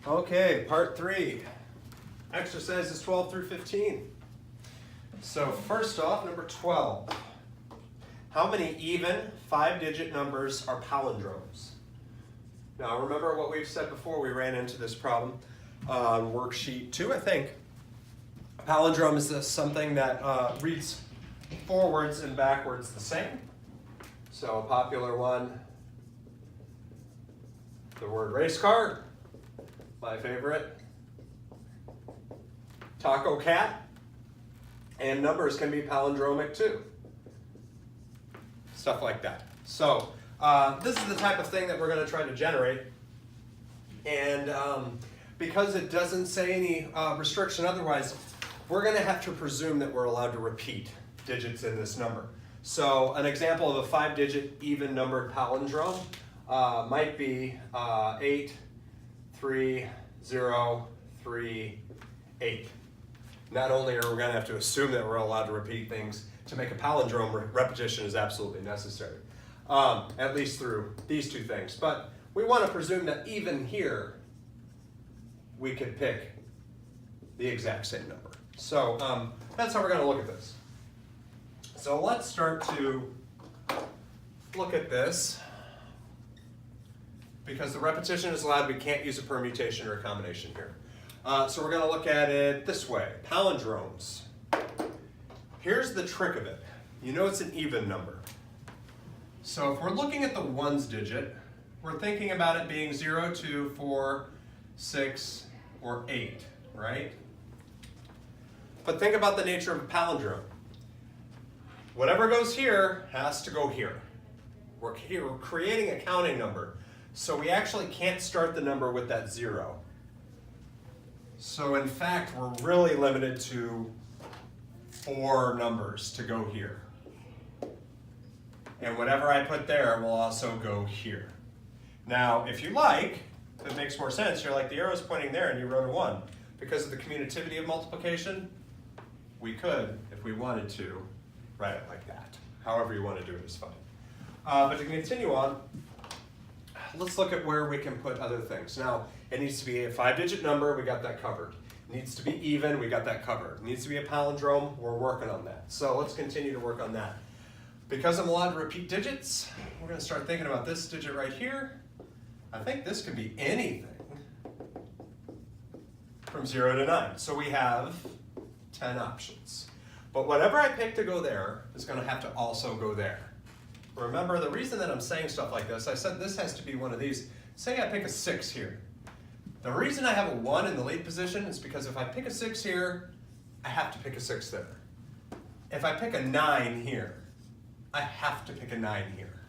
Okay, part 3. Exercises 12 through 15. So first off, number 12. How many even 5-digit numbers are palindromes? Now remember what we've said before. We ran into this problem on worksheet 2, I think. A palindrome is something that reads forwards and backwards the same. So a popular one, the word race car, my favorite, taco cat, and numbers can be palindromic too. Stuff like that. So this is the type of thing that we're going to try to generate. And because it doesn't say any restriction otherwise, we're going to have to presume that we're allowed to repeat digits in this number. So an example of a 5-digit even numbered palindrome might be 8, 3, 0, 3, 8. Not only are we going to have to assume that we're allowed to repeat things, to make a palindrome, repetition is absolutely necessary, at least through these two things. But we want to presume that even here, we could pick the exact same number. So that's how we're going to look at this. So let's start to look at this. Because the repetition is allowed, we can't use a permutation or a combination here. So we're going to look at it this way. Palindromes. Here's the trick of it. You know it's an even number. So if we're looking at the ones digit, we're thinking about it being 0, 2, 4, 6, or 8, right? But think about the nature of a palindrome. Whatever goes here has to go here. We're creating a counting number. So we actually can't start the number with that 0. So in fact, we're really limited to 4 numbers to go here. And whatever I put there will also go here. Now, if you like, if it makes more sense, you're like the arrow's pointing there and you wrote a 1. Because of the commutativity of multiplication, we could, if we wanted to, write it like that. However you want to do it is fine. But to continue on, let's look at where we can put other things. Now, it needs to be a 5-digit number, we got that covered. It needs to be even, we got that covered. It needs to be a palindrome, we're working on that. So let's continue to work on that. Because I'm allowed to repeat digits, we're going to start thinking about this digit right here. I think this could be anything from 0 to 9. So we have 10 options. But whatever I pick to go there is going to have to also go there. Remember, the reason that I'm saying stuff like this, I said this has to be one of these. Say I pick a 6 here. The reason I have a 1 in the lead position is because if I pick a 6 here, I have to pick a 6 there. If I pick a 9 here, I have to pick a 9 here.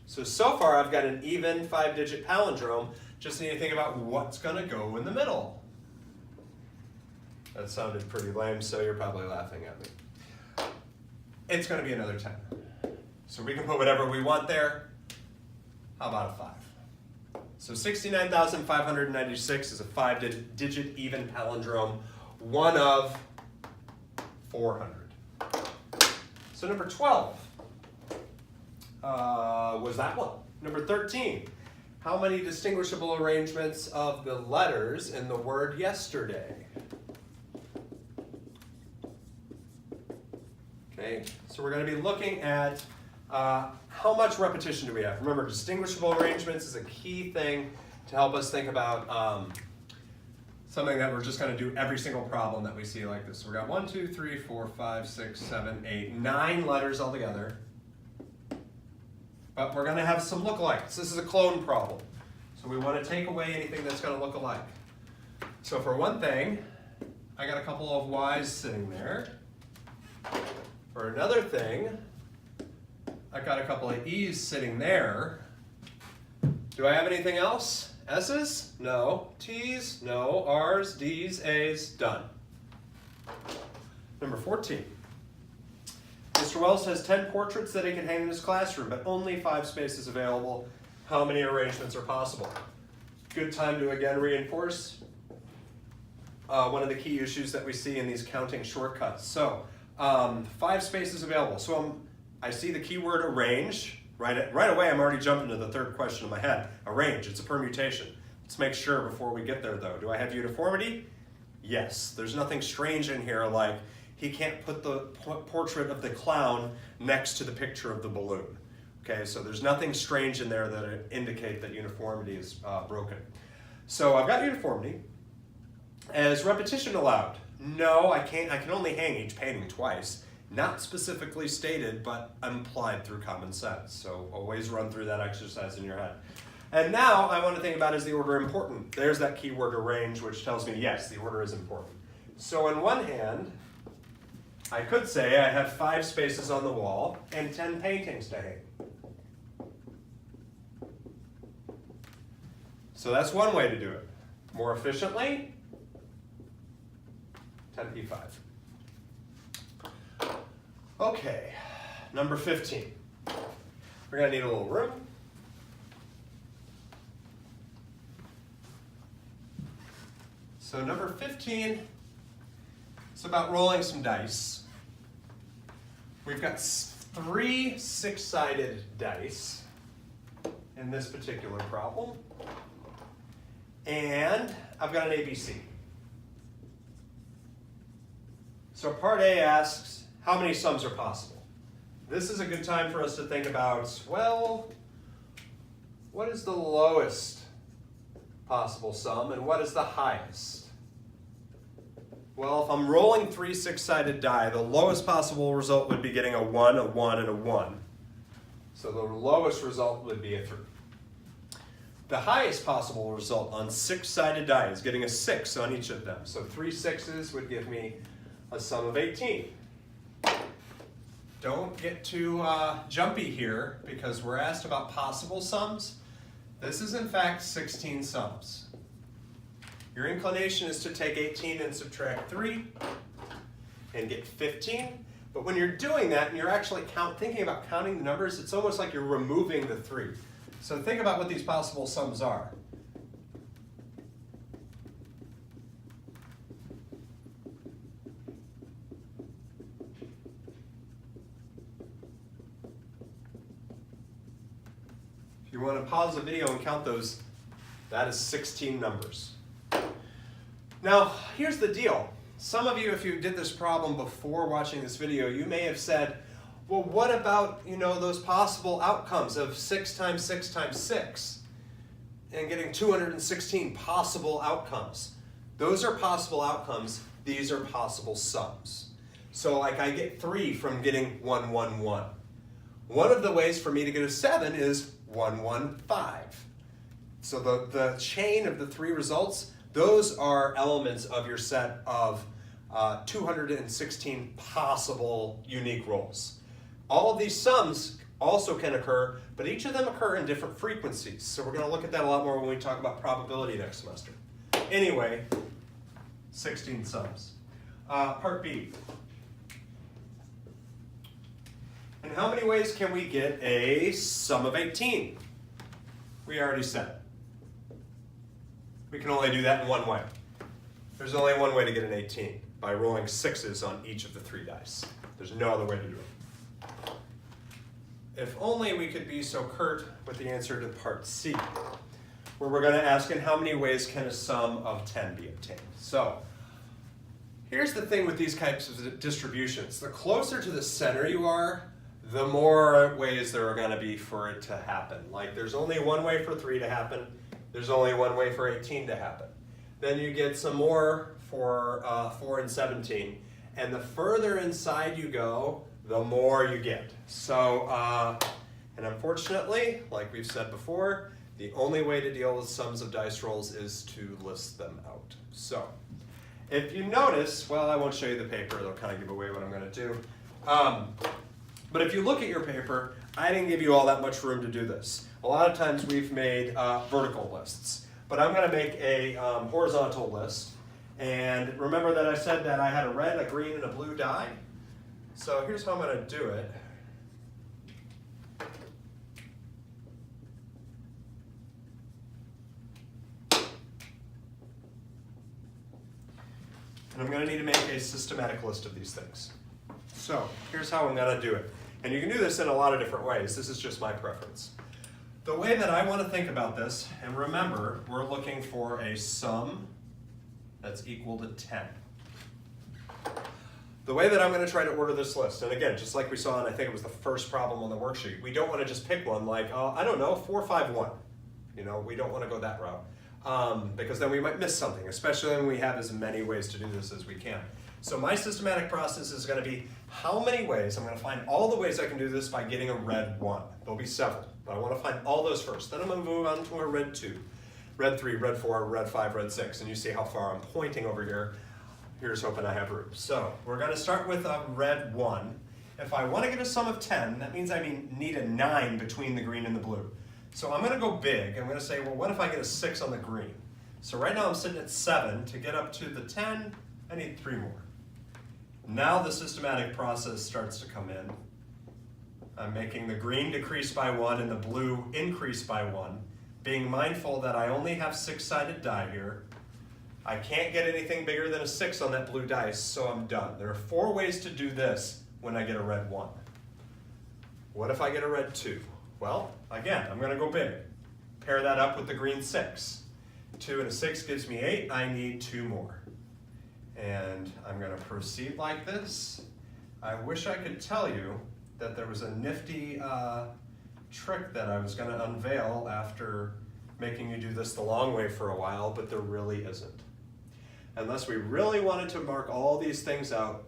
So far I've got an even 5-digit palindrome. Just need to think about what's going to go in the middle. That sounded pretty lame, so you're probably laughing at me. It's going to be another 10. So we can put whatever we want there. How about a 5? So 69,596 is a 5-digit even palindrome, one of 400. So number 12 was that one. Number 13, how many distinguishable arrangements of the letters in the word yesterday? Okay, so we're going to be looking at how much repetition do we have? Remember, distinguishable arrangements is a key thing to help us think about something that we're just going to do every single problem that we see like this. So we've got 1, 2, 3, 4, 5, 6, 7, 8, 9 letters altogether. But we're going to have some lookalikes. This is a clone problem. So we want to take away anything that's going to look alike. So for one thing, I got a couple of Y's sitting there. For another thing, I got a couple of E's sitting there. Do I have anything else? S's? No. T's? No. R's, D's, A's? Done. Number 14. Mr. Wells has 10 portraits that he can hang in his classroom, but only 5 spaces available. How many arrangements are possible? Good time to again reinforce one of the key issues that we see in these counting shortcuts. So 5 spaces available. So I see the keyword arrange. Right away, I'm already jumping to the third question in my head. Arrange, it's a permutation. Let's make sure before we get there though. Do I have uniformity? Yes. There's nothing strange in here like he can't put the portrait of the clown next to the picture of the balloon. Okay, so there's nothing strange in there that indicate that uniformity is broken. So I've got uniformity. Is repetition allowed? No, I can't. I can only hang each painting twice. Not specifically stated, but implied through common sense. So always run through that exercise in your head. And now I want to think about, is the order important? There's that keyword arrange, which tells me yes, the order is important. So on one hand, I could say I have 5 spaces on the wall and 10 paintings to hang. So that's one way to do it. More efficiently, 10p5. Okay, number 15. We're going to need a little room. So number 15, it's about rolling some dice. We've got 3 6-sided dice in this particular problem. And I've got an ABC. So part A asks, how many sums are possible? This is a good time for us to think about, well, what is the lowest possible sum and what is the highest? Well, if I'm rolling 3 6-sided die, the lowest possible result would be getting a 1, a 1, and a 1. So the lowest result would be a 3. The highest possible result on 6-sided die is getting a 6 on each of them. So 3 6s would give me a sum of 18. Don't get too jumpy here because we're asked about possible sums. This is in fact 16 sums. Your inclination is to take 18 and subtract 3 and get 15. But when you're doing that and you're actually thinking about counting the numbers, it's almost like you're removing the 3. So think about what these possible sums are. If you want to pause the video and count those, that is 16 numbers. Now, here's the deal. Some of you, if you did this problem before watching this video, you may have said, well, what about, those possible outcomes of 6 times 6 times 6 and getting 216 possible outcomes? Those are possible outcomes. These are possible sums. So like I get 3 from getting 1, 1, 1. One of the ways for me to get a 7 is 1, 1, 5. So the chain of the 3 results, those are elements of your set of 216 possible unique rolls. All of these sums also can occur, but each of them occur in different frequencies. So we're going to look at that a lot more when we talk about probability next semester. Anyway, 16 sums. Part B. And how many ways can we get a sum of 18? We already said. We can only do that in one way. There's only one way to get an 18, by rolling 6s on each of the 3 dice. There's no other way to do it. If only we could be so curt with the answer to part C, where we're going to ask in how many ways can a sum of 10 be obtained. So here's the thing with these types of distributions. The closer to the center you are, the more ways there are going to be for it to happen. Like there's only one way for 3 to happen. There's only one way for 18 to happen. Then you get some more for 4 and 17. And the further inside you go, the more you get. So, and unfortunately, like we've said before, the only way to deal with sums of dice rolls is to list them out. So, if you notice, well, I won't show you the paper, it'll kind of give away what I'm going to do. But if you look at your paper, I didn't give you all that much room to do this. A lot of times we've made vertical lists, but I'm going to make a horizontal list. And remember that I said that I had a red, a green, and a blue die? So here's how I'm going to do it. And I'm going to need to make a systematic list of these things. So here's how I'm going to do it. And you can do this in a lot of different ways. This is just my preference. The way that I want to think about this, and remember, we're looking for a sum that's equal to 10. The way that I'm going to try to order this list, and again, just like we saw, and I think it was the first problem on the worksheet, we don't want to just pick one like, I don't know, 4, 5, 1. You know, we don't want to go that route because then we might miss something, especially when we have as many ways to do this as we can. So my systematic process is going to be how many ways. I'm going to find all the ways I can do this by getting a red 1. There'll be several, but I want to find all those first. Then I'm going to move on to a red 2, red 3, red 4, red 5, red 6, and you see how far I'm pointing over here. Here's hoping I have room. So we're going to start with a red 1. If I want to get a sum of 10, that means I need a 9 between the green and the blue. So I'm going to go big. I'm going to say, well, what if I get a 6 on the green? So right now I'm sitting at 7. To get up to the 10, I need 3 more. Now the systematic process starts to come in. I'm making the green decrease by 1 and the blue increase by 1, being mindful that I only have 6-sided die here. I can't get anything bigger than a 6 on that blue dice, so I'm done. There are 4 ways to do this when I get a red 1. What if I get a red 2? Well, again, I'm going to go big. Pair that up with the green 6. 2 and a 6 gives me 8. I need 2 more. And I'm going to proceed like this. I wish I could tell you that there was a nifty trick that I was going to unveil after making you do this the long way for a while, but there really isn't. Unless we really wanted to mark all these things out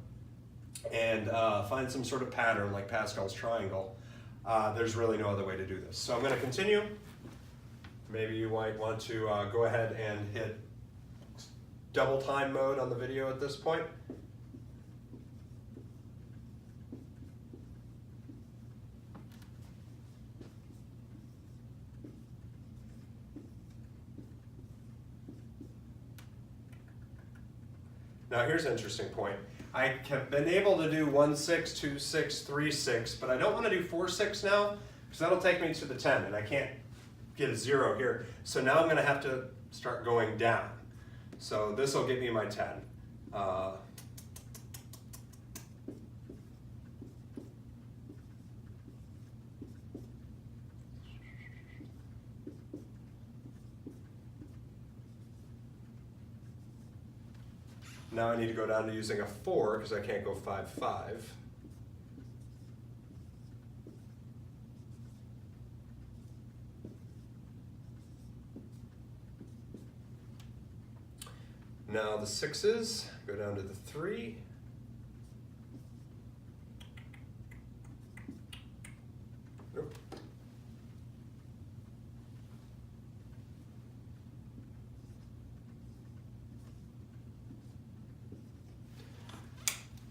and find some sort of pattern like Pascal's triangle, there's really no other way to do this. So I'm going to continue. Maybe you might want to go ahead and hit double time mode on the video at this point. Now here's an interesting point. I have been able to do 1, 6, 2, 6, 3, 6, but I don't want to do 4, 6 now because that'll take me to the 10 and I can't get a 0 here. So now I'm going to have to start going down. So this will get me my 10. Now I need to go down to using a 4 because I can't go 5, 5. Now the 6s, go down to the 3. Nope.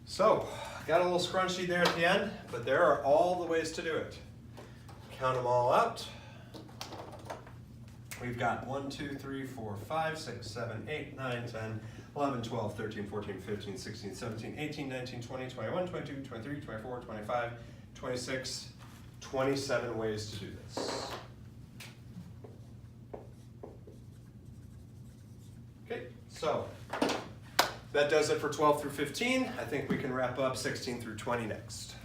So, got a little scrunchy there at the end, but there are all the ways to do it. Count them all out. We've got 1, 2, 3, 4, 5, 6, 7, 8, 9, 10, 11, 12, 13, 14, 15, 16, 17, 18, 19, 20, 21, 22, 23, 24, 25, 26, 27 ways to do this. Okay, so that does it for 12 through 15. I think we can wrap up 16 through 20 next.